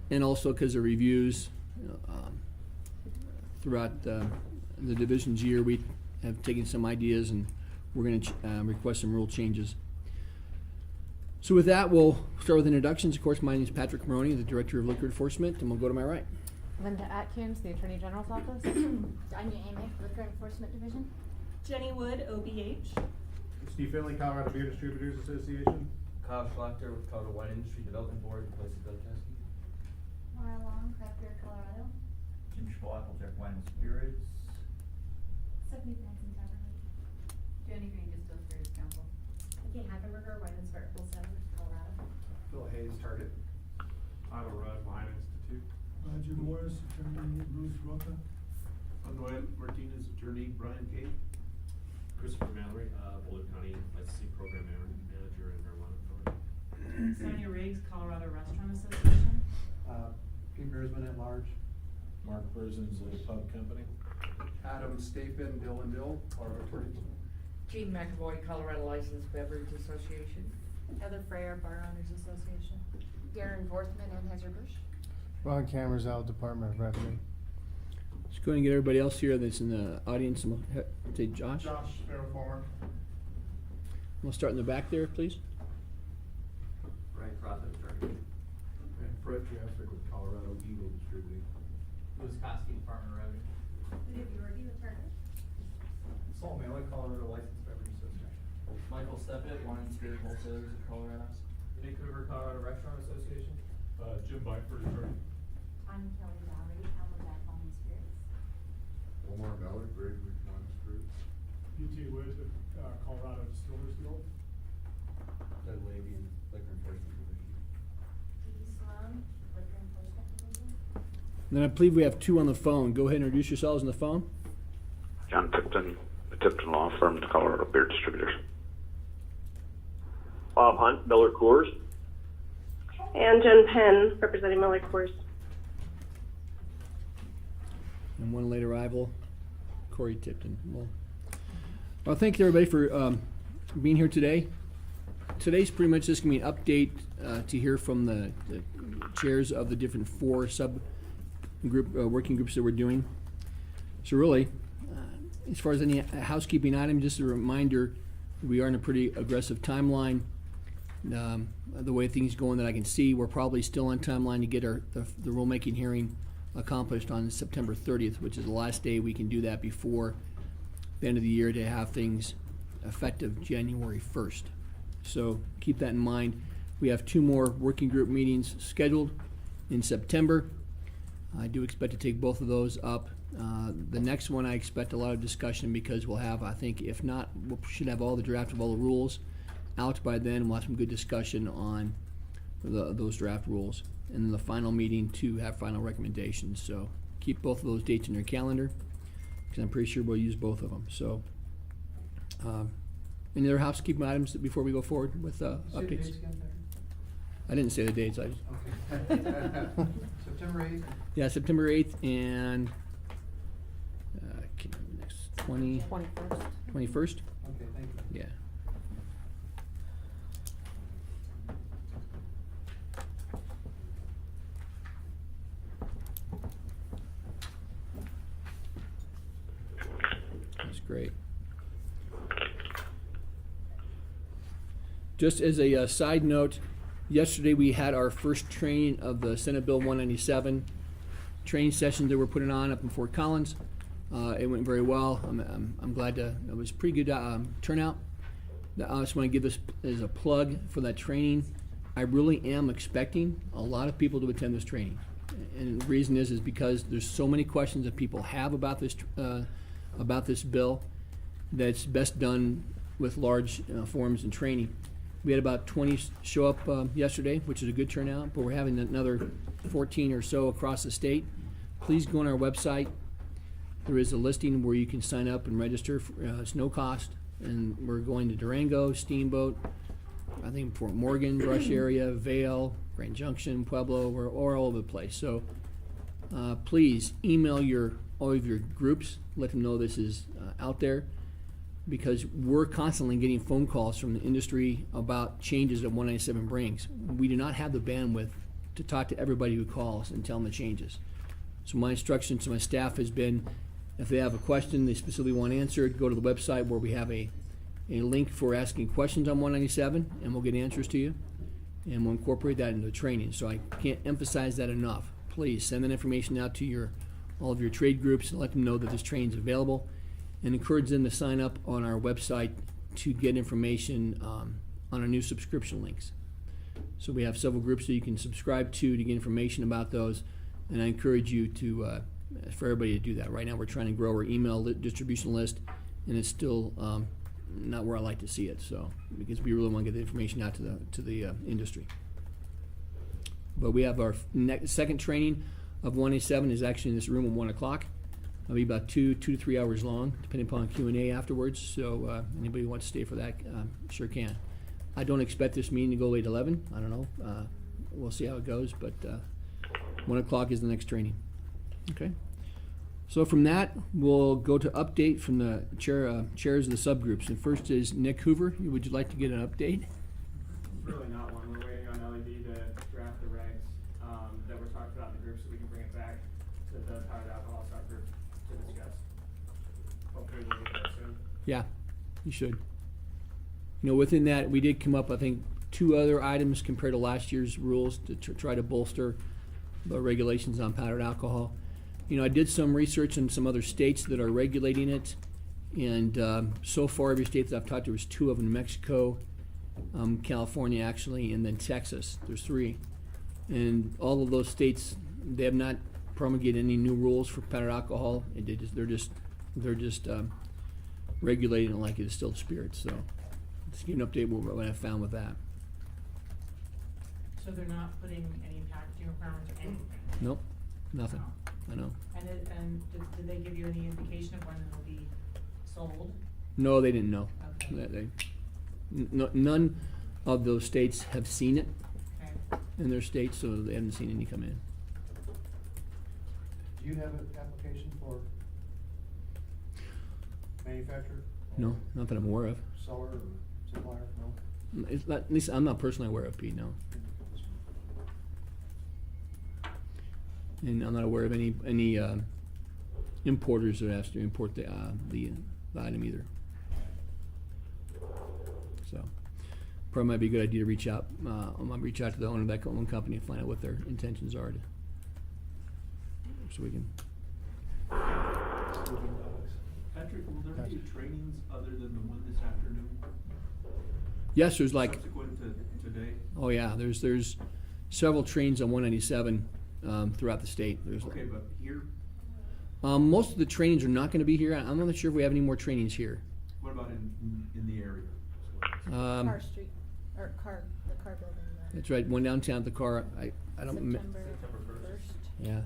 and also because of reviews throughout the division's year, we have taken some ideas and we're going to request some rule changes. So with that, we'll start with introductions. Of course, my name is Patrick Maroney, the Director of Liquor Enforcement, and we'll go to my right. Linda Atkins, the Attorney General's Office. Tanya Amick, Liquor Enforcement Division. Jenny Wood, OBH. Steve Finley, Colorado Beer Distributors Association. Kyle Schlachter with Colorado Wine Industry Development Board in place of Bill Chesky. Laura Long, Craft Beer, Colorado. Jim Schwab, Jack Wine and Spirits. Stephanie Benson, Tavern. Jenny Green, Distilled Spirits Council. Kate Hackenberger, Wine and Spirit Wholesalers, Colorado. Phil Hayes, Target. Tyler Rudd, Wine Institute. Roger Morris, Attorney Bruce Roca. Manuel Martinez, Attorney Brian Kate. Christopher Mallory, Boulder County Licensing Program Manager and Marijuana Authority. Sonia Riggs, Colorado Restaurant Association. Pete Beersman at large. Mark Berzins, Little Pub Company. Adam Stapin, Bill and Bill, Colorado Attorneys. Gene McAvoy, Colorado Licensed Beverage Association. Heather Freyer, Bar Owners Association. Darren Vorthman, Anheuser-Busch. Ron Cameron's out, Department of Revenue. Let's go ahead and get everybody else here that's in the audience. And we'll say Josh. Josh Sparrow Farmer. We'll start in the back there, please. Brian Crothers, Attorney. And Fred Jessic with Colorado Eagle Distributing. Louis Kosky, Department of Revenue. Lydia Bjordy with Target. Saul Maley, Colorado Licensed Beverage Association. Michael Steppett, Wine and Spirit Wholesalers of Colorado. Vancouver, Colorado Restaurant Association. Jim Byford, Attorney. I'm Kelly Valerie, Camelback Wine and Spirits. Omar Ballard, Great Creek Wine and Spirits. P.T. Woods with Colorado Distillers Guild. Doug Labian, Liquor Enforcement Division. Dee Sloan, Liquor Enforcement Division. And then I believe we have two on the phone. Go ahead and introduce yourselves on the phone. John Tipton, the Tipton Law Firm, the Colorado Beer Distributors. Bob Hunt, Miller Coors. And Jen Penn, representing Miller Coors. And one late arrival, Corey Tipton. Well, thank you everybody for being here today. Today's pretty much just going to be an update to hear from the chairs of the different four working groups that we're doing. So really, as far as any housekeeping item, just a reminder, we are in a pretty aggressive timeline. The way things going that I can see, we're probably still on timeline to get the rulemaking hearing accomplished on September 30th, which is the last day we can do that before the end of the year to have things effective January 1st. So keep that in mind. We have two more working group meetings scheduled in September. I do expect to take both of those up. The next one I expect a lot of discussion because we'll have, I think, if not, we should have all the draft of all the rules out by then. We'll have some good discussion on those draft rules. And then the final meeting to have final recommendations. So keep both of those dates in your calendar because I'm pretty sure we'll use both of them. So any other housekeeping items before we go forward with updates? I didn't say the dates. Okay. September 8th. Yeah, September 8th and next 21st. 21st? Okay, thank you. Yeah. That's great. Just as a side note, yesterday we had our first training of the Senate Bill 197 training sessions that we're putting on up in Fort Collins. It went very well. I'm glad it was a pretty good turnout. I just want to give this as a plug for that training. I really am expecting a lot of people to attend this training. And the reason is because there's so many questions that people have about this bill that's best done with large forums and training. We had about 20 show up yesterday, which is a good turnout, but we're having another 14 or so across the state. Please go on our website. There is a listing where you can sign up and register. It's no cost. And we're going to Durango, Steamboat, I think Fort Morgan, Rush area, Vail, Grand Junction, Pueblo. We're all over the place. So please email all of your groups. Let them know this is out there, because we're constantly getting phone calls from the industry about changes that 197 brings. We do not have the bandwidth to talk to everybody who calls and tell them the changes. So my instruction to my staff has been, if they have a question they specifically want answered, go to the website where we have a link for asking questions on 197, and we'll get answers to you, and we'll incorporate that into the training. So I can't emphasize that enough. Please send that information out to all of your trade groups and let them know that this training is available, and encourage them to sign up on our website to get information on our new subscription links. So we have several groups that you can subscribe to get information about those, and I encourage you for everybody to do that. Right now we're trying to grow our email distribution list, and it's still not where I like to see it, so, because we really want to get the information out to the industry. But we have our second training of 187 is actually in this room at 1 o'clock. It'll be about 2 to 3 hours long, depending upon Q&A afterwards, so anybody who wants to stay for that sure can. I don't expect this meeting to go late 11, I don't know, we'll see how it goes, but 1 o'clock is the next training. Okay. So from that, we'll go to update from the chairs of the subgroups. And first is Nick Hoover. Would you like to get an update? Really not one. We're waiting on LED to draft the regs that were talked about in the group so we can bring it back to the powdered alcohol subgroup to discuss. Hopefully we'll get there soon. Yeah, you should. You know, within that, we did come up, I think, 2 other items compared to last year's rules to try to bolster the regulations on powdered alcohol. You know, I did some research in some other states that are regulating it, and so far every state that I've talked to, there's 2 of them: New Mexico, California actually, and then Texas. There's 3, and all of those states, they have not promulgated any new rules for powdered alcohol. They're just regulating it like it is still spirits. So, just give you an update what I found with that. So they're not putting any packaging requirements or anything? Nope, nothing. I know. And did they give you any indication of when it'll be sold? No, they didn't know. Okay. None of those states have seen it Okay. in their states, so they haven't seen any come in. Do you have an application for manufacturer? No, not that I'm aware of. Seller or supplier, no? It's not, at least I'm not personally aware of, Pete, no. And I'm not aware of any importers that has to import the item either. So, probably might be a good idea to reach out. I might reach out to the owner of that one company and find out what their intentions are, so we can. Patrick, will there be trainings other than the one this afternoon? Yes, there's like. Subsequent to today? Oh yeah, there's several trains on 197 throughout the state. There's Okay, but here, most of the trainings are not going to be here. I'm not sure if we have any more trainings here. what about in the area? Car Street, or the car building. That's right. One downtown at the car. I don't. September 1st. Yeah.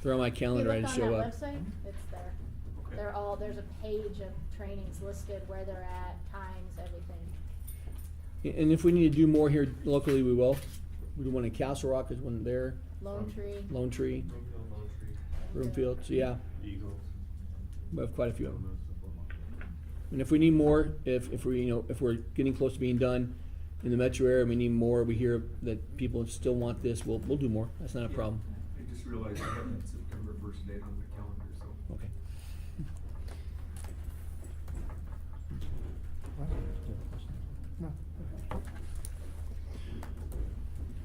Throw on my calendar. I just show up. If you look on that website, it's there. Okay. There's a page of trainings listed, where they're at, times, everything. And if we need to do more here locally, we will. We do one in Castle Rock. There's one there. Lone Tree. Lone Tree. Broomfield, Lone Tree, Broomfield. So yeah, Eagles. we have quite a few of them. And if we need more, if we're getting close to being done in the metro area, we need more. We hear that people still want this. We'll do more. That's not a problem. I just realized I have that September 1st date on my calendar, so. Okay. No.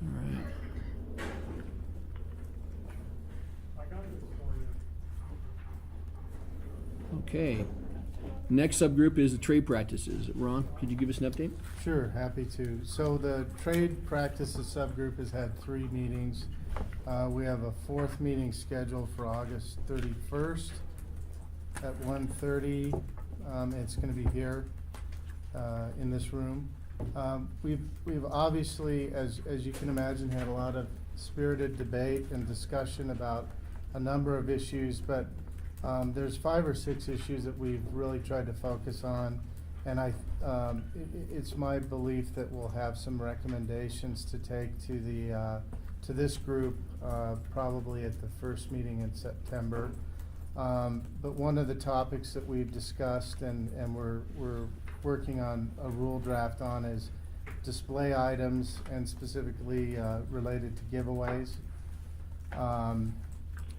All right. Okay. Next subgroup is the trade practices. Ron, could you give us an update? Sure, happy to. So the trade practices subgroup has had 3 meetings. We have a 4th meeting scheduled for August 31st at 1:30. It's going to be here in this room. We've obviously, as you can imagine, had a lot of spirited debate and discussion about a number of issues, but there's 5 or 6 issues that we've really tried to focus on, and it's my belief that we'll have some recommendations to take to this group probably at the first meeting in September. But one of the topics that we've discussed and we're working on a rule draft on is display items and specifically related to giveaways.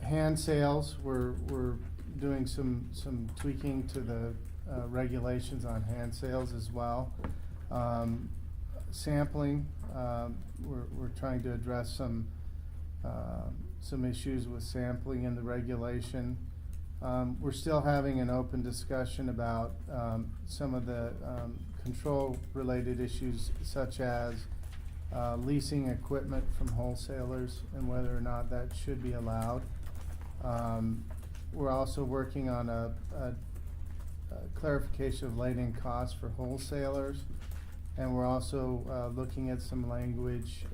Hand sales, we're doing some tweaking to the regulations on hand sales as well. Sampling, we're trying to address some issues with sampling in the regulation. We're still having an open discussion about some of the control-related issues, such as leasing equipment from wholesalers and whether or not that should be allowed. We're also working on a clarification of laid-in costs for wholesalers, and we're also looking at some language,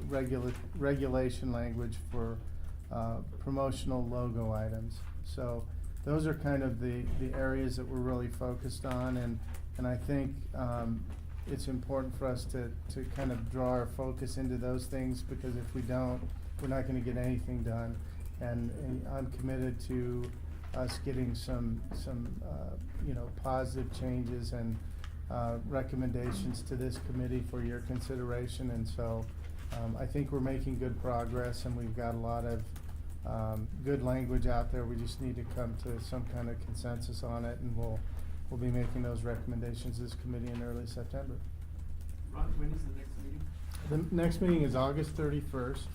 regulation language for promotional logo items. So those are kind of the areas that we're really focused on, and I think it's important for us to kind of draw our focus into those things, because if we don't, we're not gonna get anything done. And I'm committed to us getting some positive changes and recommendations to this committee for your consideration. And so I think we're making good progress, and we've got a lot of good language out there. We just need to come to some kind of consensus on it, and we'll be making those recommendations to this committee in early September. Ron, when is the next meeting? The next meeting is August 31st,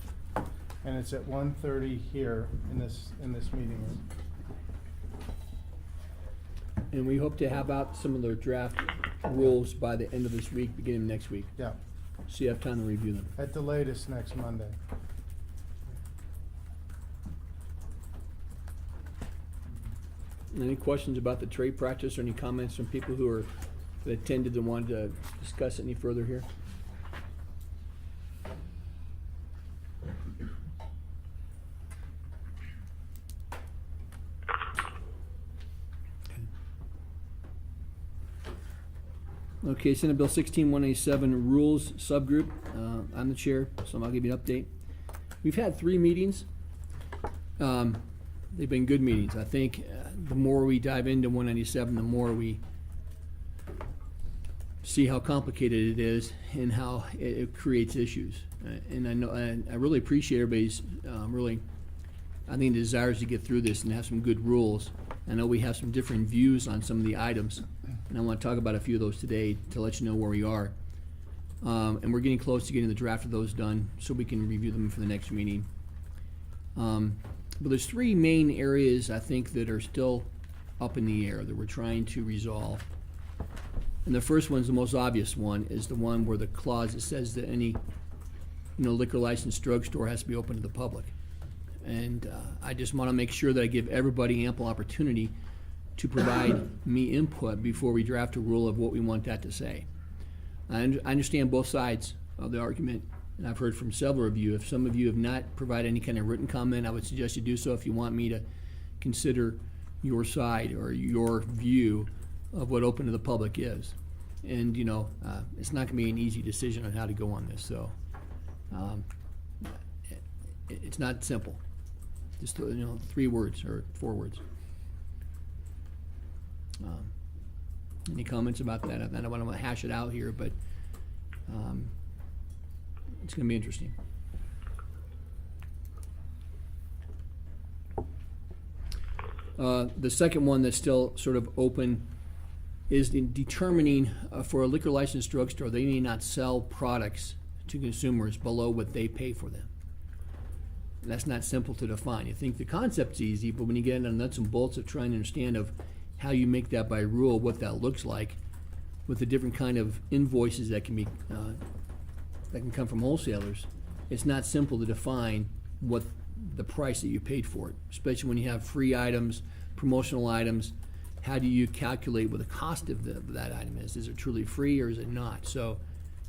and it's at 1:30 here in this meeting room. And we hope to have out some of the draft rules by the end of this week, beginning of next week. Yeah, So you have time to review them. at the latest next Monday. Any questions about the trade practice, or any comments from people that attended and wanted to discuss it any further here? Okay, Senate Bill 16-187 Rules Subgroup. I'm the chair, so I'll give you an update. We've had 3 meetings. They've been good meetings. I think the more we dive into 197, the more we see how complicated it is and how it creates issues. And I know, and I really appreciate everybody's I think desires to get through this and have some good rules. I know we have some different views on some of the items, and I want to talk about a few of those today to let you know where we are. And we're getting close to getting the draft of those done so we can review them for the next meeting. But there's 3 main areas, I think, that are still up in the air that we're trying to resolve. And the first one's the most obvious one, is the one where the clause that says that any liquor licensed drugstore has to be open to the public. And I just want to make sure that I give everybody ample opportunity to provide me input before we draft a rule of what we want that to say. I understand both sides of the argument, and I've heard from several of you. If some of you have not provided any kind of written comment, I would suggest you do so if you want me to consider your side or your view of what open to the public is. And, it's not going to be an easy decision on how to go on this. So it's not simple. Just 3 words or 4 words. Any comments about that? I don't want to hash it out here, but it's going to be interesting. The second one that's still sort of open is in determining for a liquor licensed drugstore, they may not sell products to consumers below what they pay for them. And that's not simple to define. You think the concept's easy, but when you get into nuts and bolts of trying to understand of how you make that by rule, what that looks like, with the different kind of invoices that can be that can come from wholesalers, it's not simple to define what the price that you paid for it, especially when you have free items, promotional items. How do you calculate what the cost of that item is? Is it truly free or is it not? So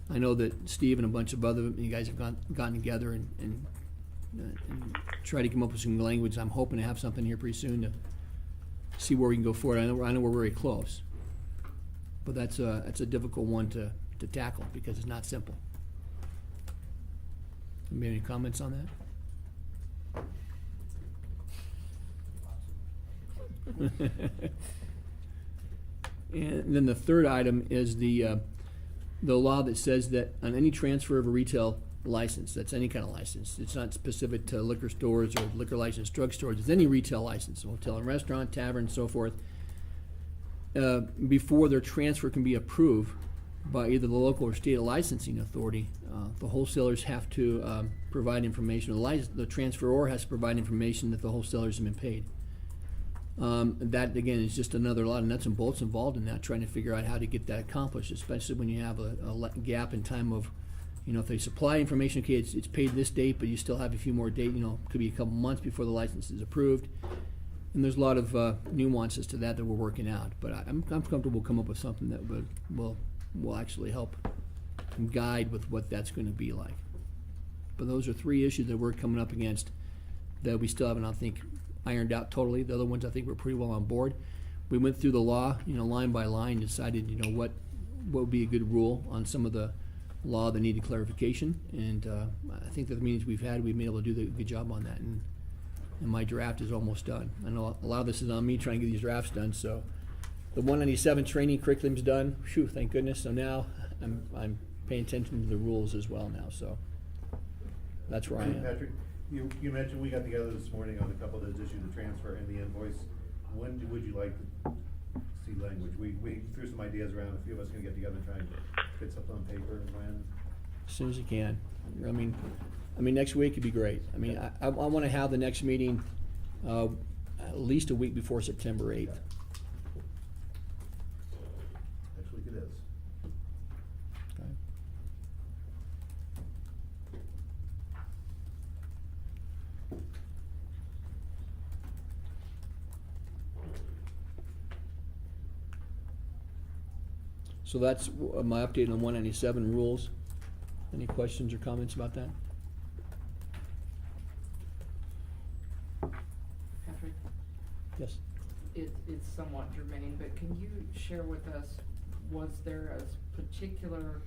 I know that Steve and a bunch of other you guys have gotten together and try to come up with some language. I'm hoping to have something here pretty soon to see where we can go forward. I know we're very close, but that's a difficult one to tackle because it's not simple. Any comments on that? And then the third item is the the law that says that on any transfer of a retail license, that's any kind of license, it's not specific to liquor stores or liquor license drugstores, it's any retail license, hotel and restaurant, tavern, so forth, before their transfer can be approved by either the local or state licensing authority, the wholesalers have to provide information, the transferor has to provide information that the wholesalers have been paid. That, again, is just another lot of nuts and bolts involved in that, trying to figure out how to get that accomplished, especially when you have a gap in time of, if they supply information, okay, it's paid this date, but you still have a few more dates, could be a couple months before the license is approved. And there's a lot of nuances to that we're working out. But I'm comfortable come up with something that will actually help guide with what that's going to be like. But those are three issues that we're coming up against that we still haven't, I think, ironed out totally. The other ones, I think, we're pretty well on board. We went through the law, line by line, decided, what would be a good rule on some of the law that needed clarification. And I think that the meetings we've had, we've been able to do a good job on that. And my draft is almost done. I know a lot of this is on me trying to get these drafts done. So the 197 training curriculum's done. Phew, thank goodness. So now I'm paying attention to the rules as well now. So that's where I am. Patrick, you mentioned we got together this morning on a couple of those issues, the transfer and the invoice. When would you like to see language? We threw some ideas around. A few of us can get together and try and get something on paper. And when? As soon as you can. I mean, next week would be great. I want to have the next meeting at least a week before September 8th. Next week it is. Okay. So that's my update on 197 rules. Any questions or comments about that? Patrick, Yes. it's somewhat germane, but can you share with us, was there a particular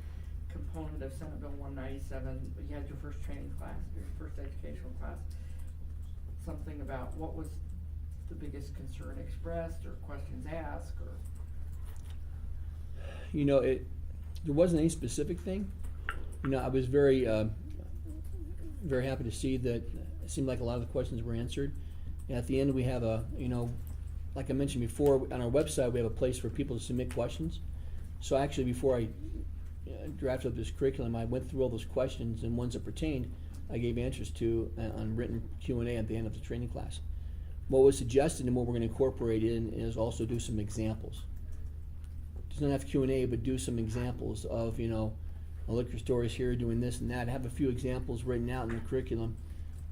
component of Senate Bill 197, you had your first training class, your first educational class, something about what was the biggest concern expressed or questions asked, or? There wasn't any specific thing. I was very, very happy to see that it seemed like a lot of the questions were answered. And at the end, we have like I mentioned before, on our website, we have a place for people to submit questions. So actually, before I drafted up this curriculum, I went through all those questions, and ones that pertained, I gave answers to on written Q&A at the end of the training class. What was suggested and what we're going to incorporate in is also do some examples. Just not have Q&A, but do some examples of, a liquor store is here doing this and that. Have a few examples written out in the curriculum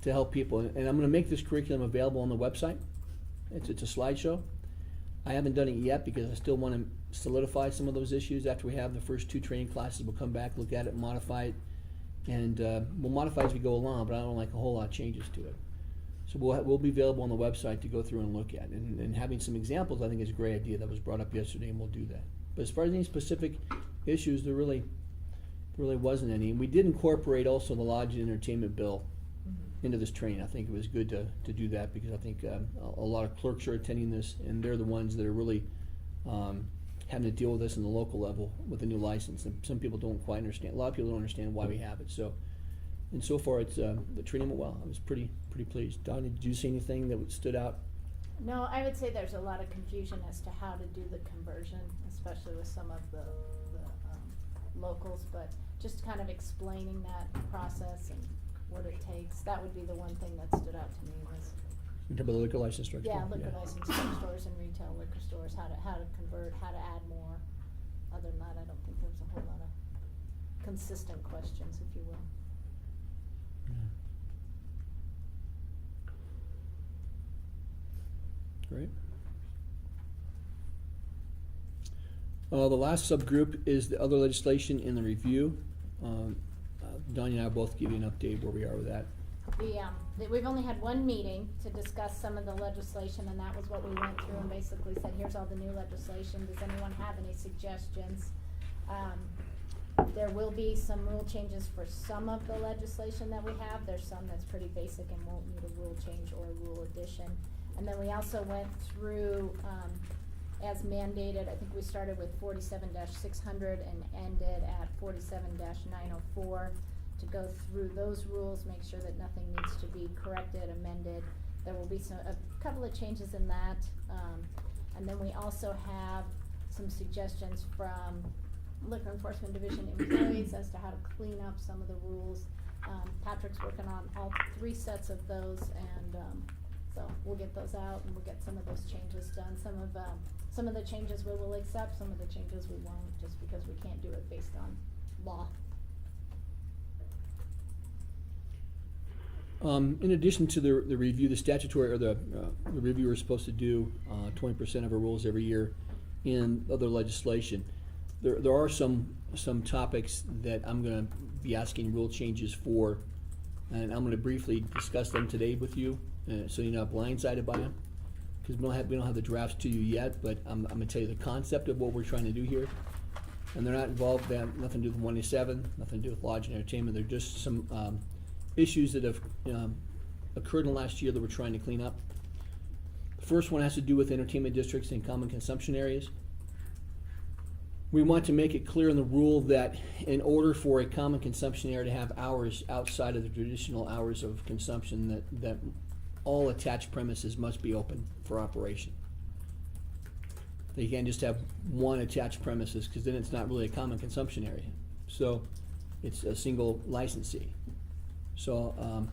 to help people. And I'm going to make this curriculum available on the website. It's a slideshow. I haven't done it yet because I still want to solidify some of those issues. After we have the first two training classes, we'll come back, look at it, modify it. And we'll modify as we go along, but I don't like a whole lot of changes to it. So we'll be available on the website to go through and look at. And having some examples, I think, is a great idea that was brought up yesterday, and we'll do that. But as far as any specific issues, there really wasn't any. And we did incorporate also the lodge and entertainment bill into this training. I think it was good to do that because I think a lot of clerks are attending this, and they're the ones that are really having to deal with this in the local level with a new license. And some people don't quite understand. A lot of people don't understand why we have it. So far, it's the training went well. I was pretty pleased. Donnie, did you see anything that stood out? No, I would say there's a lot of confusion as to how to do the conversion, especially with some of the locals, but just kind of explaining that process and what it takes. That would be the one thing that stood out to me was. You talking about the liquor license structure? Yeah, liquor license stores and retail liquor stores, how to convert, how to add more. Other than that, I don't think there's a whole lot of consistent questions, if you will. Great. The last subgroup is the other legislation in the review. Donnie and I will both give you an update where we are with that. We've only had one meeting to discuss some of the legislation, and that was what we went through and basically said, here's all the new legislation. Does anyone have any suggestions? There will be some rule changes for some of the legislation that we have. There's some that's pretty basic and won't need a rule change or a rule addition. And then we also went through as mandated. I think we started with 47-600 and ended at 47-904 to go through those rules, make sure that nothing needs to be corrected, amended. There will be a couple of changes in that. And then we also have some suggestions from Liquor Enforcement Division employees as to how to clean up some of the rules. Patrick's working on all 3 sets of those, and so we'll get those out and we'll get some of those changes done. Some of the changes we will accept, some of the changes we won't, just because we can't do it based on law. In addition to the review, the statutory, or the reviewer is supposed to do 20% of our rules every year in other legislation. There are some topics that I'm gonna be asking rule changes for, and I'm gonna briefly discuss them today with you, so you're not blindsided by them. Because we don't have the drafts to you yet, but I'm gonna tell you the concept of what we're trying to do here. And they're not involved, they have nothing to do with 187, nothing to do with lodge and entertainment. They're just some issues that have occurred in the last year that we're trying to clean up. The first one has to do with entertainment districts and common consumption areas. We want to make it clear in the rule that in order for a common consumption area to have hours outside of the traditional hours of consumption, that all attached premises must be open for operation. You can't just have one attached premises, because then it's not really a common consumption area. So it's a single licensee. So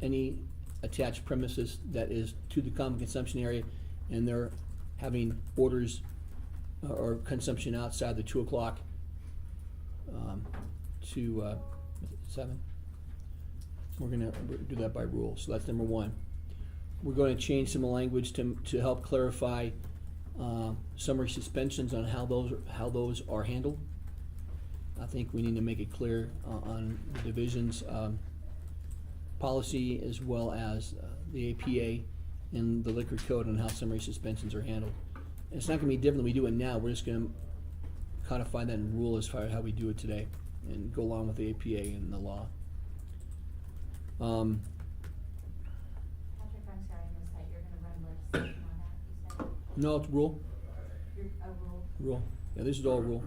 any attached premises that is to the common consumption area and they're having orders or consumption outside the 2 o'clock to 7, we're gonna do that by rule. So that's number 1. We're going to change some language to help clarify summary suspensions on how those are handled. I think we need to make it clear on the division's policy, as well as the APA and the liquor code on how summary suspensions are handled. And it's not gonna be different than we do it now. We're just gonna codify that in rule as far as how we do it today and go along with the APA and the law. Patrick, I'm sorry, I missed that, you're gonna run legislation on that, you said? No, it's rule. You're, a rule? Rule. Yeah, this is all rule.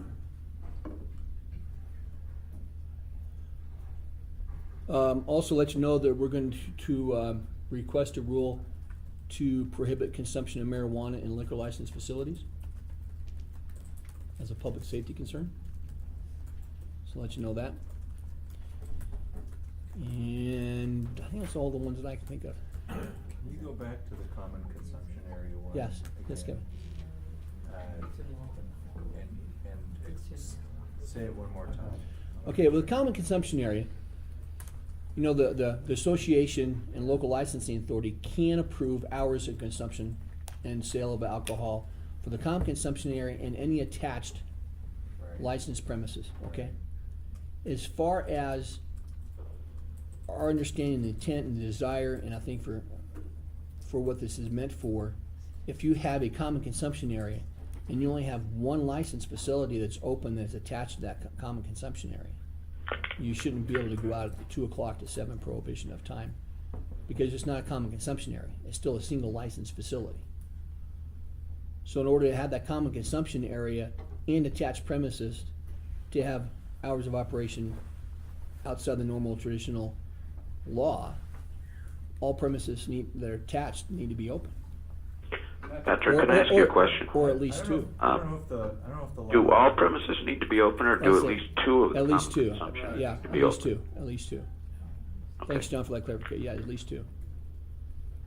Also let you know that we're going to request a rule to prohibit consumption of marijuana in liquor license facilities as a public safety concern. So let you know that. And I think that's all the ones that I can think of. Can you go back to the common consumption area one? Yes, let's go. Say it one more time. Okay, well, the common consumption area, you know, the association and local licensing authority can approve hours of consumption and sale of alcohol for the common consumption area and any attached licensed premises, okay? As far as our understanding, the intent and the desire, and I think for what this is meant for, if you have a common consumption area and you only have one licensed facility that's open that's attached to that common consumption area, you shouldn't be able to go out at the 2 o'clock to 7 prohibition of time, because it's not a common consumption area. It's still a single licensed facility. So in order to have that common consumption area and attached premises to have hours of operation outside the normal traditional law, all premises that are attached need to be open. Patrick, can I ask you a question? Or at least two. I don't know if the law. Do all premises need to be open, or do That's at it. least 2 of the At least common 2, consumption yeah, need to at be least open? 2, at least 2. Okay. Thanks, John, for that clarification. Yeah, at least 2.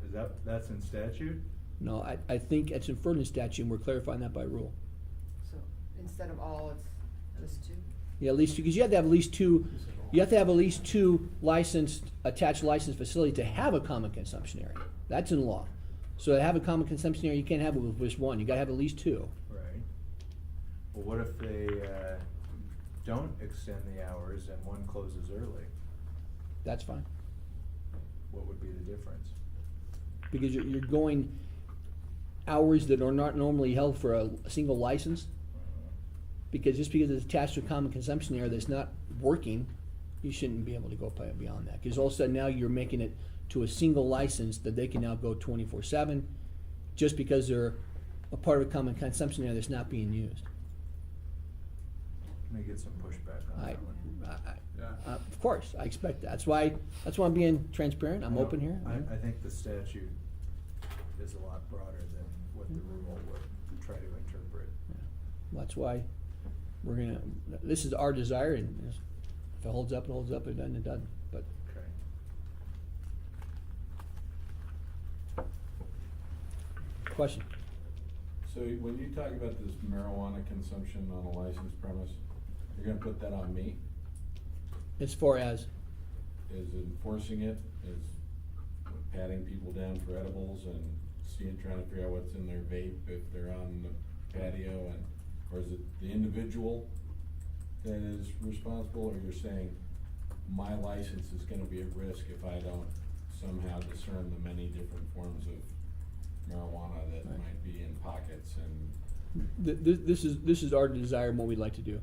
Is that's in statute? No, I think it's inferred in statute, and we're clarifying that by rule. So instead of all, it's just 2? Yeah, at least 2, because you have to have at least 2. You have to have at least 2 attached licensed facility to have a common consumption area. That's in law. So to have a common consumption area, you can't have it with just 1. You got to have at least 2. Right. Well, what if they don't extend the hours and one closes early? That's fine, What would be the difference? because you're going hours that are not normally held for a single license. Because just because it's attached to a common consumption area that's not working, you shouldn't be able to go beyond that. Because all of a sudden now you're making it to a single license that they can now go 24/7, just because they're a part of a common consumption area that's not being used. May get some pushback on I, that one. of course, I expect that. That's why I'm being transparent. I'm I know. open here. I think the statute is a lot broader than what the rule would try to interpret. That's why this is our desire, and if it holds up, it holds up. If it doesn't, it doesn't. But Okay. question. So when you talk about this marijuana consumption on a licensed premise, you're gonna put that on me? As far as Is enforcing it, is patting people down for edibles and trying to figure out what's in their vape if they're on the patio, or is it the individual that is responsible, or you're saying my license is gonna be at risk if I don't somehow discern the many different forms of marijuana that Right. might be in pockets and this is our desire and what we'd like to do.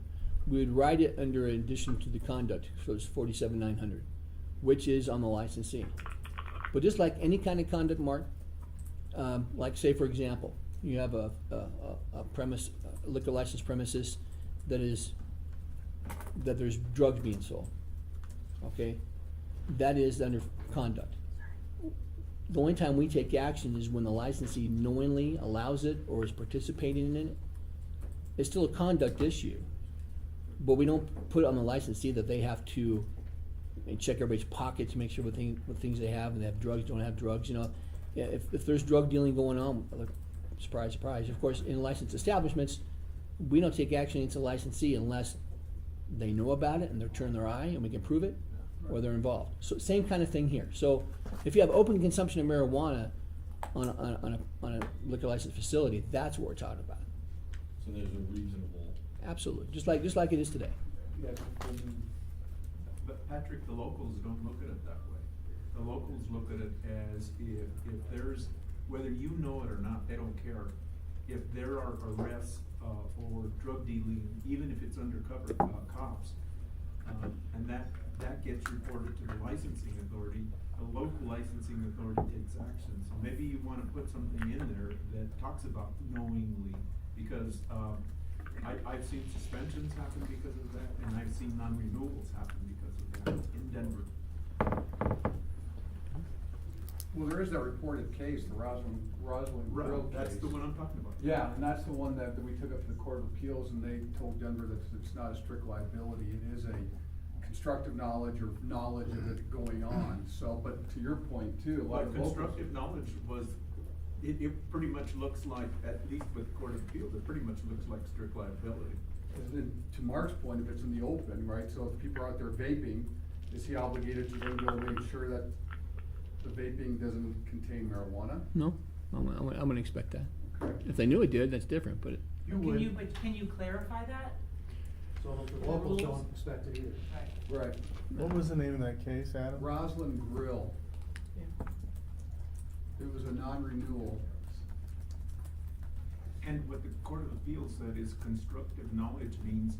We would write it under addition to the conduct, so it's 47,900, which is on the licensee. But just like any kind of conduct, Mark, like say for example, you have a premise, a liquor license premises that there's drugs being sold. Okay, that is under conduct. The only time we take action is when the licensee knowingly allows it or is participating in it. It's still a conduct issue, but we don't put it on the licensee that they have to check everybody's pockets, make sure what things they have, and they have drugs, don't have drugs. You know, if there's drug dealing going on, surprise, surprise. Of course, in licensed establishments, we don't take action against a licensee unless they know about it and they're turning their eye and we can prove it, or they're involved. So same kind of thing here. So if you have open consumption of marijuana on a liquor license facility, that's what we're talking about. so there's a reasonable. Absolutely, just like it is today. Yeah, but Patrick, the locals don't look at it that way. The locals look at it as if there's, whether you know it or not, they don't care. If there are arrests, for drug dealing, even if it's undercover, cops, and that gets reported to the licensing authority, the local licensing authority takes action. So maybe you wanna put something in there that talks about knowingly, because, I've seen suspensions happen because of that, and I've seen non-renewals happen because of that in Denver. Well, there is that reported case, the Rosalind Grill case. That's the one I'm talking about. Yeah, and that's the one that we took up to the Court of Appeals, and they told Denver that it's not a strict liability. It is a constructive knowledge or knowledge of it going on. So, but to your point too, a lot But of locals. constructive knowledge was, it pretty much looks like, at least with Court of Appeals, it pretty much looks like strict liability. And then to Mark's point, if it's in the open, right, so if people are out there vaping, is he obligated to then go make sure that the vaping doesn't contain marijuana? No, I'm gonna expect that. Okay. If they knew it did, that's different, but Can you clarify that? So the locals don't expect it either. Right. What was the name of that case, Adam? Rosalind Grill. It was a non-renewal. And what the Court of Appeals said is constructive knowledge means,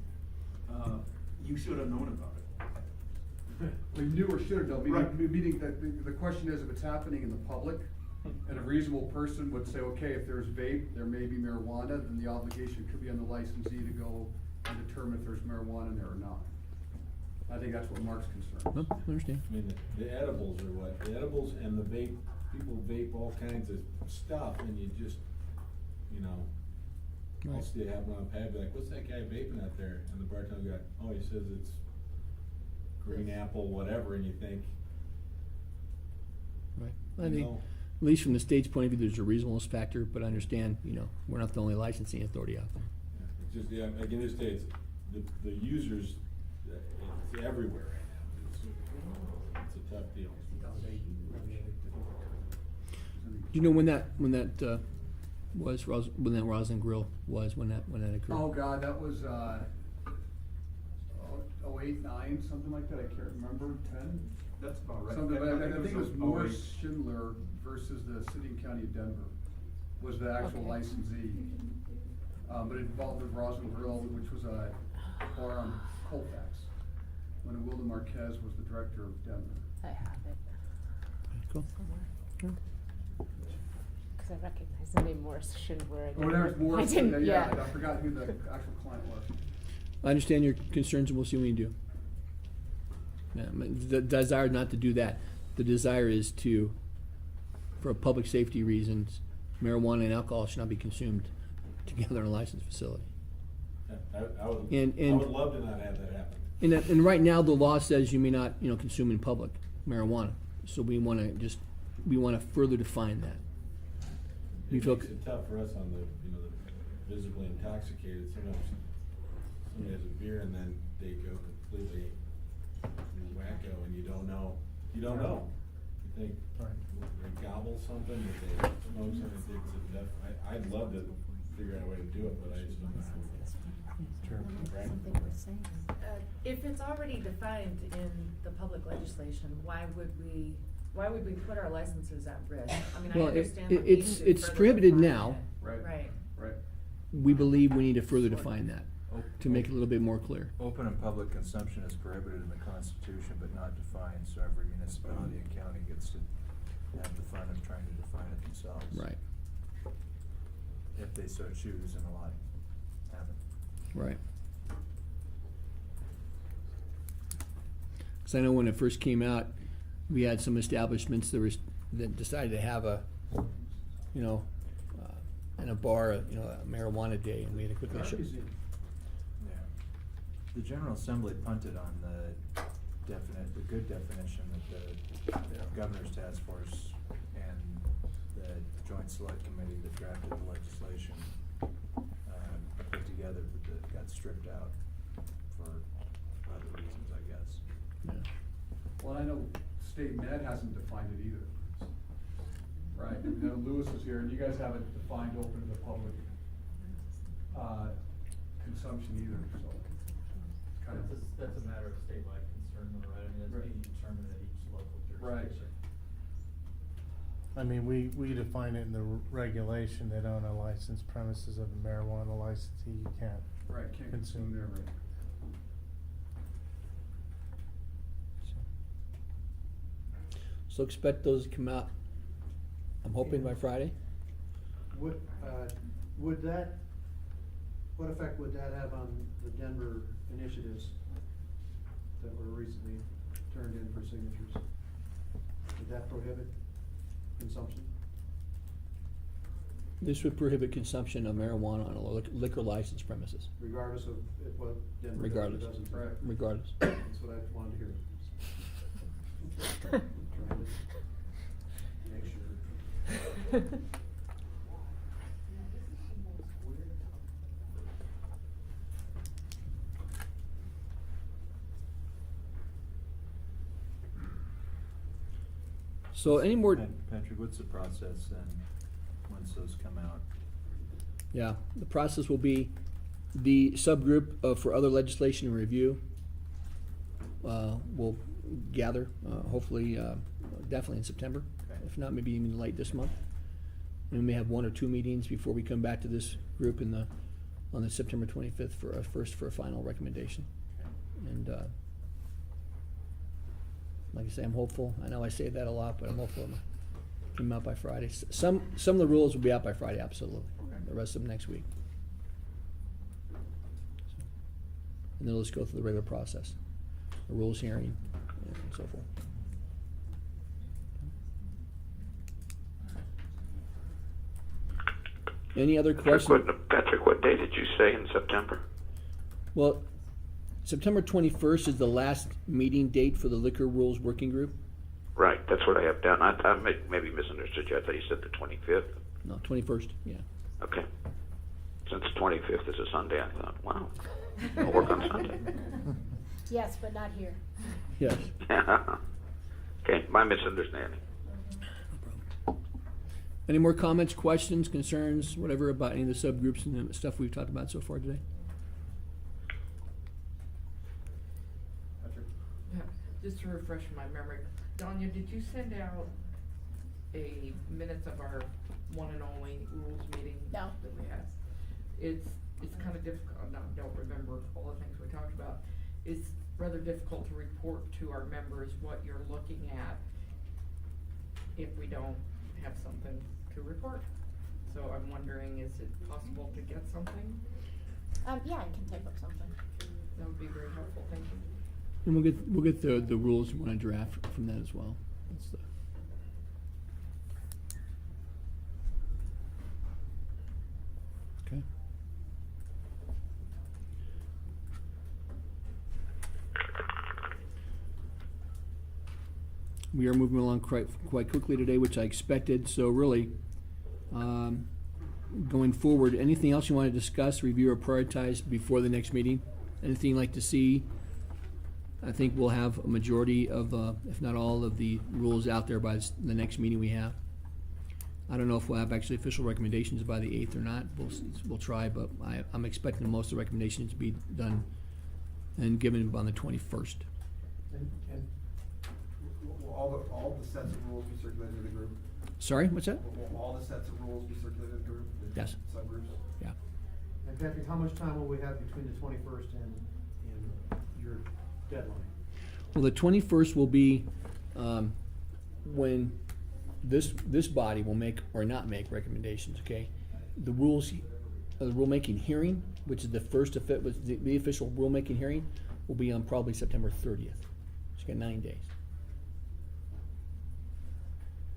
you should have known about it. We knew or should have known, Right. meaning that the question is if it's happening in the public, and a reasonable person would say, okay, if there's vape, there may be marijuana, then the obligation could be on the licensee to go and determine if there's marijuana in there or not. I think that's what Mark's concerned. no, I understand. I mean, the edibles are what, the edibles and the vape, people vape all kinds of stuff, and you just, you know, I'll Right. see it happen on a pad, be like, what's that guy vaping out there? And the bartender guy, oh, he says it's green apple, whatever, and you think, Right. you I think, know, at least from the state's point of view, there's a reasonableness factor, but I understand, we're not the only licensing authority out there. it's just, yeah, like in this day, it's, the users, it's everywhere right now. It's a tough deal. Do you know when that when that Rosalind Grill was, when that occurred? Oh, God, that was, 08, 9, something like that, I can't remember, 10? That's about right. Something, but I think it was 08. Morris Schindler versus the city and county of Denver was the actual Okay. licensee. But it involved the Rosalind Grill, which was a bar on Colfax, when Wilda Marquez was the director of Denver. I have it Cool. somewhere. Sure. Cause I recognize the name Morris Schindler. Oh, there's more, I didn't, yeah, I forgot who the actual client was. I understand your concerns, and we'll see what we can do. Yeah, the desire not to do that. The desire is to, for public safety reasons, marijuana and alcohol should not be consumed together in a licensed facility. I would, And- I would love to not have that happen. And right now, the law says you may not, consume in public marijuana. So we want to further define that. We It feel makes it tough for us on the, the visibly intoxicated. Sometimes somebody has a beer and then they go completely wacko and you don't know. You don't know. You think they gobble something, that they smoke something, it's a death. I'd love to figure out a way to do it, but I just don't know how. Something we're saying. If it's already defined in the public legislation, why would we put our licenses at risk? I mean, I Well, understand the need to it's further prohibited define now. it. Right. Right. Right. We believe we need to further define that to make it a little bit more clear. Open and public consumption is prohibited in the Constitution but not defined, so every municipality and county gets to have the fun of trying to define it themselves. Right. If they so choose, and a lot haven't. Right. Because I know when it first came out, we had some establishments that decided to have in a bar, a marijuana day, and we had to quickly shut. Yeah. The General Assembly punted on the good definition that the Governor's Task Force and the Joint Select Committee that drafted the legislation put together, but that got stripped out for other reasons, I guess. Yeah. Well, I know State Med hasn't defined it either. Right, Lewis is here, and you guys haven't defined open to the public, consumption either, so. Kind of. That's a matter of statewide concern, though, right? I mean, that's Right. being determined at each local Right. jurisdiction. I mean, we define it in the regulation that on a licensed premises of a marijuana licensee, you can't. Right, can't consume there, right. So expect those to come out, I'm hoping by Friday. What effect would that have on the Denver initiatives that were recently turned in for signatures? Would that prohibit consumption? This would prohibit consumption of marijuana on a liquor license premises. Regardless of what Denver does or Regardless. doesn't? Right. Regardless. That's what I wanted to hear. Trying to make sure. So any more? Patrick, what's the process then, once those come out? Yeah, the process will be the subgroup for other legislation and review. Will gather, hopefully, definitely in September, Okay. if not, maybe even late this month. And we may have 1 or 2 meetings before we come back to this group on the September 25th for a final recommendation. Okay. And like I say, I'm hopeful. I know I say that a lot, but I'm hopeful it'll come out by Friday. Some of the rules will be out by Friday, absolutely. The rest of them next week. And then let's go through the regular process, the rules hearing and so forth. Any other questions? Patrick, what day did you say in September? Well, September 21st is the last meeting date for the Liquor Rules Working Group. Right, that's what I have down. I maybe misunderstood you. I thought you said the 25th. No, 21st, yeah. Okay. Since the 25th is a Sunday, I thought, wow, I'll work on Sunday. Yes, but not here. Yes. Okay, my misunderstanding. Any more comments, questions, concerns, whatever about any of the subgroups and the stuff we've talked about so far today? Patrick? Yeah, just to refresh my memory, Danya, did you send out a minutes of our one and only rules meeting? No. That we had? It's kind of difficult, I don't remember all the things we talked about. It's rather difficult to report to our members what you're looking at if we don't have something to report. So I'm wondering, is it possible to get something? Yeah, I can type up something. That would be very helpful, thank you. And we'll get the rules we want to draft from that as well. That's the. Okay. We are moving along quite quickly today, which I expected. So really, going forward, anything else you want to discuss, review, or prioritize before the next meeting? Anything you'd like to see? I think we'll have a majority of, if not all, of the rules out there by the next meeting we have. I don't know if we'll have actually official recommendations by the 8th or not. We'll try, but I'm expecting most of the recommendations to be done and given on the 21st. And will all the sets of rules be circulated to the group? Sorry, what's that? Will all the sets of rules be circulated to the group? the Yes. Subgroups? Yeah. And Patrick, how much time will we have between the 21st and your deadline? Well, the 21st will be when this body will make or not make recommendations, okay? The rules, the rulemaking hearing, which is the first of it, was the official rulemaking hearing, will be on probably September 30th. So you got 9 days.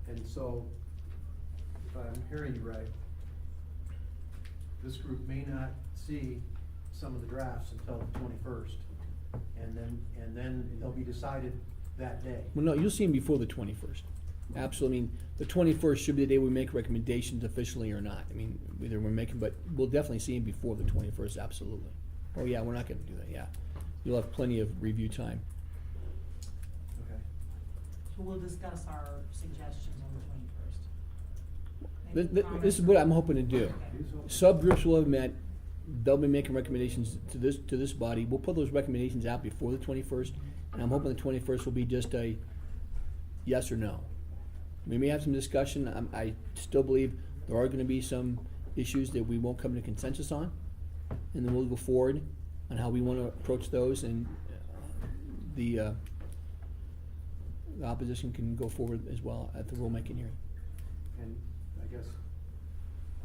And so, if I'm hearing you right, this group may not see some of the drafts until the 21st. And then they'll be decided that day. Well, no, you'll see them before the 21st. Absolutely. I mean, the 21st should be the day we make recommendations officially or not. I mean, either we're making, but we'll definitely see them before the 21st, absolutely. Oh, yeah, we're not gonna do that, yeah. You'll have plenty of review time. Okay. So we'll discuss our suggestions on the 21st. This is what I'm hoping to do. Subgroups will have met, they'll be making recommendations to this body. We'll put those recommendations out before the 21st, and I'm hoping the 21st will be just a yes or no. We may have some discussion. I still believe there are gonna be some issues that we won't come to consensus on, and then we'll go forward on how we wanna approach those, and the opposition can go forward as well at the rulemaking hearing. And I guess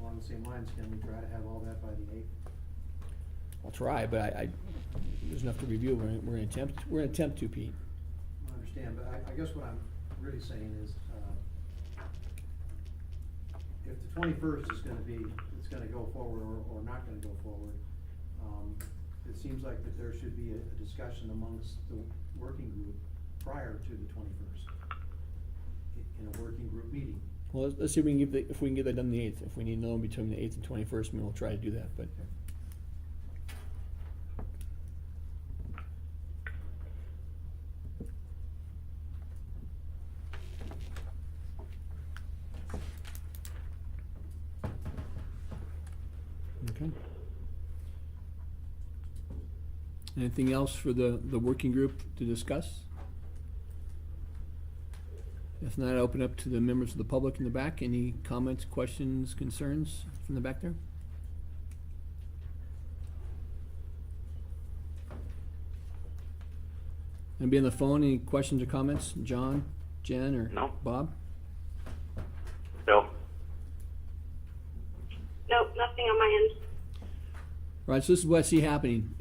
along the same lines, can we try to have all that by the 8th? I'll try, but I there's enough to review. We're gonna attempt to, Pete. I understand, but I guess what I'm really saying is, if the 21st is it's gonna go forward or not gonna go forward, it seems like that there should be a discussion amongst the working group prior to the 21st, in a working group meeting. Well, let's see if we can get that done the 8th. If we need to know between the 8th and 21st, we'll try to do that, but. Okay. Anything else for the working group to discuss? If not, I open up to the members of the public in the back. Any comments, questions, concerns from the back there? Anybody on the phone, any questions or comments? John, Jen, or No. Bob? No. Nope, nothing on my end. Right, so this is what I see happening.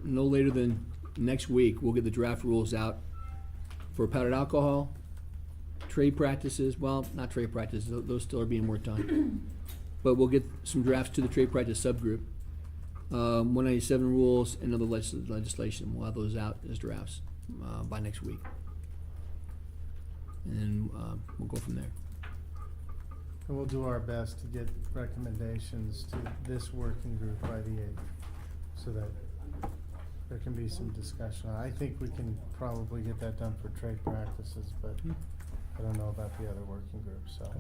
No later than next week, we'll get the draft rules out for powdered alcohol, trade practices, well, not trade practices, those still are being worked on. But we'll get some drafts to the trade practice subgroup. 197 rules and other legislation, we'll have those out as drafts by next week. And then we'll go from there. And we'll do our best to get recommendations to this working group by the 8th, so that there can be some discussion. I think we can probably get that done for trade practices, but I don't know about the other working groups, so.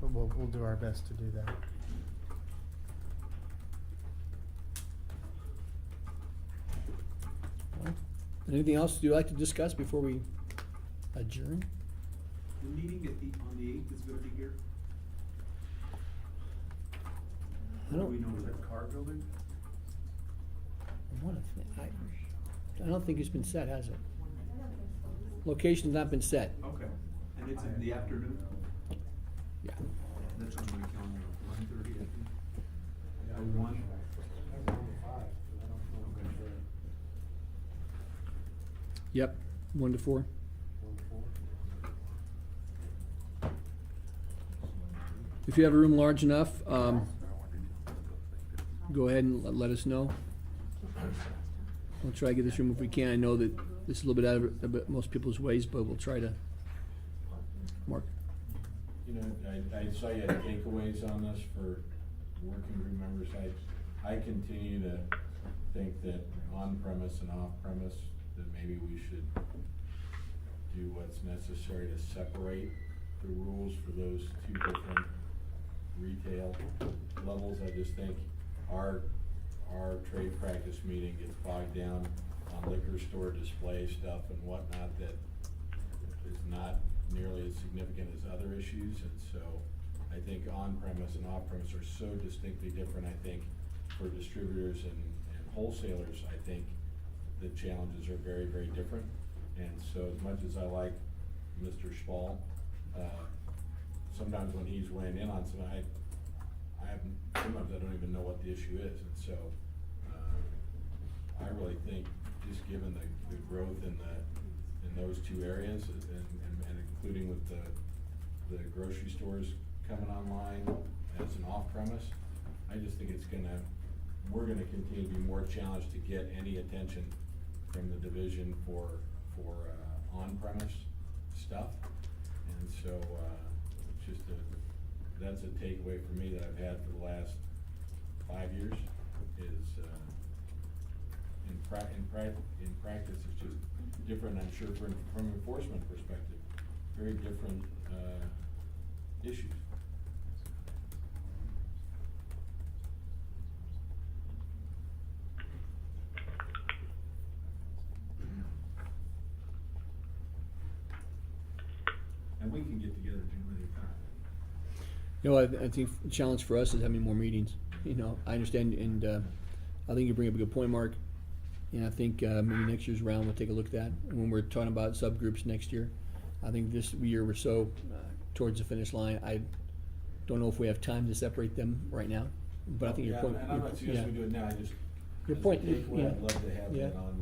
But we'll do our best to do that. Anything else you'd like to discuss before we adjourn? The meeting on the 8th is gonna be here? I don't- Do we know that? Car building? I don't think it's been set, has it? Location's not been set. Okay, and it's in the afternoon? Yeah. That's on my calendar, 1:30, I think. Or 1? Yep, 1 to 4. If you have a room large enough, go ahead and let us know. We'll try to get this room if we can. I know that this is a little bit out of most people's ways, but we'll try to. Mark? You know, I saw you had takeaways on this for working group members. I continue to think that on-premise and off-premise, that maybe we should do what's necessary to separate the rules for those two different retail levels. I just think our trade practice meeting gets bogged down on liquor store display stuff and whatnot that is not nearly as significant as other issues. And so I think on-premise and off-premise are so distinctly different. I think for distributors and wholesalers, I think the challenges are very, very different. And so as much as I like Mr. Spall, sometimes when he's weighing in on something, sometimes I don't even know what the issue is. And so I really think just given the growth in those two areas and including with the grocery stores coming online as an off-premise, I just think we're gonna continue to be more challenged to get any attention from the division for on-premise stuff. And so that's a takeaway for me that I've had for the last 5 years is in practice it's just different. I'm sure from an enforcement perspective, very different issues. And we can get together June anytime. You know, I think the challenge for us is having more meetings. You know, I understand, and I think you bring up a good point, Mark. And I think maybe next year's round we'll take a look at that. And when we're talking about subgroups next year, I think this year we're so towards the finish line. I don't know if we have time to separate them right now. But I think your point. And I'm not suggesting we do it now. I just your as a point. takeaway, I'd love to have it on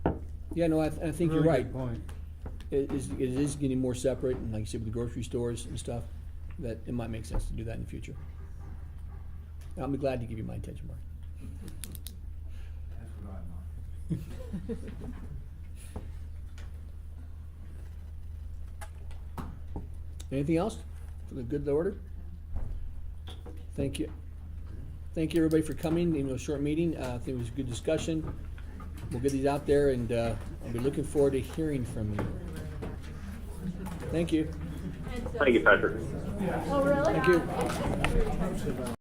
the. Yeah, no, I think you're Really right. good point. It is getting more separate, and like you said, with the grocery stores and stuff, that it might make sense to do that in the future. And I'll be glad to give you my attention, Mark. That's what I'm on. Anything else for the good of the order? Thank you. Thank you, everybody, for coming. You know, short meeting. I think it was a good discussion. We'll get these out there, and I'll be looking forward to hearing from you. Thank you. Thank you, Patrick. Oh, really? Thank you.